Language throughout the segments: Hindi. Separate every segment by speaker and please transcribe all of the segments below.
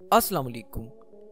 Speaker 1: अस्सलाम वालेकुम।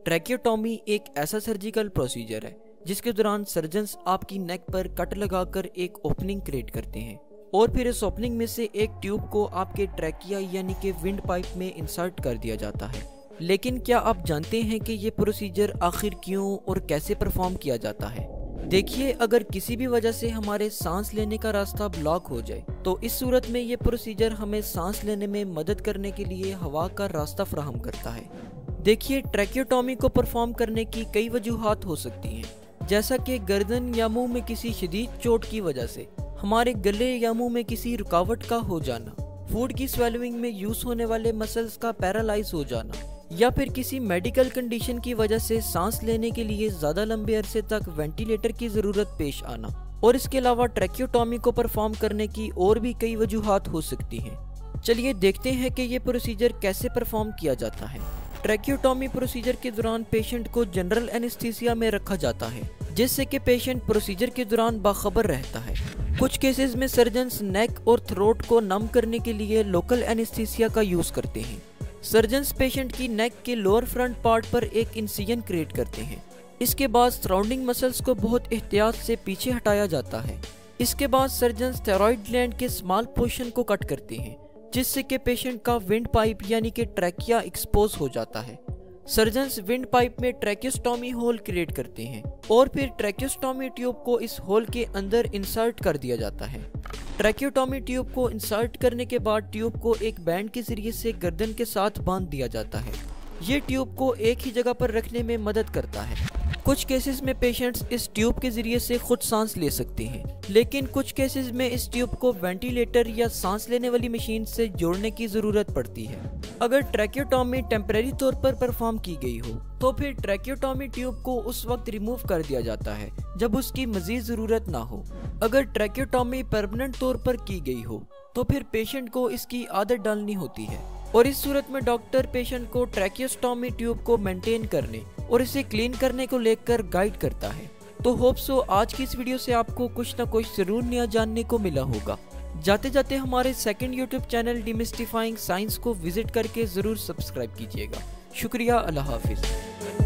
Speaker 1: ट्रैकियोटॉमी एक ऐसा सर्जिकल प्रोसीजर है जिसके दौरान सर्जन्स आपकी नेक पर कट लगाकर एक ओपनिंग क्रिएट करते हैं और फिर इस ओपनिंग में से एक ट्यूब को आपके ट्रैकिया यानी कि विंड पाइप में इंसर्ट कर दिया जाता है। लेकिन क्या आप जानते हैं कि ये प्रोसीजर आखिर क्यों और कैसे परफॉर्म किया जाता है? देखिए, अगर किसी भी वजह से हमारे सांस लेने का रास्ता ब्लॉक हो जाए तो इस सूरत में ये प्रोसीजर हमें सांस लेने में मदद करने के लिए हवा का रास्ता फराहम करता है। देखिए, ट्रैकियोटॉमी को परफॉर्म करने की कई वजूहात हो सकती हैं, जैसा कि गर्दन या मुंह में किसी शदीद चोट की वजह से, हमारे गले या मुंह में किसी रुकावट का हो जाना, फूड की स्वेलविंग में यूज होने वाले मसल्स का पैरालाइज हो जाना, या फिर किसी मेडिकल कंडीशन की वजह से सांस लेने के लिए ज्यादा लंबे अरसे तक वेंटिलेटर की जरूरत पेश आना। और इसके अलावा ट्रैकियोटॉमी को परफॉर्म करने की और भी कई वजूहात हो सकती हैं। चलिए देखते हैं कि ये प्रोसीजर कैसे परफॉर्म किया जाता है। ट्रैकियोटॉमी प्रोसीजर के दौरान पेशेंट को जनरल एनेस्थीसिया में रखा जाता है, जिससे कि पेशेंट प्रोसीजर के दौरान बाखबर रहता है। कुछ केसेस में सर्जन्स नेक और थ्रोट को नम करने के लिए लोकल एनेस्थीसिया का यूज करते हैं। सर्जन्स पेशेंट की नेक के लोअर फ्रंट पार्ट पर एक इंसिजन क्रिएट करते हैं। इसके बाद सराउंडिंग मसल्स को बहुत एहतियात से पीछे हटाया जाता है। इसके बाद सर्जन्स थायराइड ग्लैंड के स्मॉल पोर्शन को कट करते हैं, जिससे कि पेशेंट का विंड पाइप यानी कि ट्रैकिया एक्सपोज हो जाता है। सर्जन्स विंड पाइप में ट्रैकियोस्टॉमी होल क्रिएट करते हैं और फिर ट्रैकियोस्टॉमी ट्यूब को इस होल के अंदर इंसर्ट कर दिया जाता है। ट्रैकियोटॉमी ट्यूब को इंसर्ट करने के बाद ट्यूब को एक बैंड के जरिए से गर्दन के साथ बांध दिया जाता है। ये ट्यूब को एक ही जगह पर रखने में मदद करता है। कुछ केसेस में पेशेंट्स इस ट्यूब के जरिए से खुद सांस ले सकते हैं, लेकिन कुछ केसेस में इस ट्यूब को वेंटिलेटर या सांस लेने वाली मशीन से जोड़ने की जरूरत पड़ती है। अगर ट्रैकियोटॉमी टेम्परेरी तौर पर परफॉर्म की गई हो तो फिर ट्रैकियोटॉमी ट्यूब को उस वक्त रिमूव कर दिया जाता है जब उसकी मजीद जरूरत ना हो। अगर ट्रैकियोटॉमी परमानेंट तौर पर की गई हो तो फिर पेशेंट को इसकी आदत डालनी होती है और इस सूरत में डॉक्टर पेशेंट को ट्रैकियोस्टॉमी ट्यूब को मेंटेन करने और इसे क्लीन करने को लेकर गाइड करता है। तो होप सो आज की इस वीडियो से आपको कुछ ना कुछ जरूर नया जानने को मिला होगा। जाते जाते हमारे सेकंड यूट्यूब चैनल डिमिस्टिफाइंग साइंस को विजिट करके जरूर सब्सक्राइब कीजिएगा। शुक्रिया, अल्लाह हाफिज।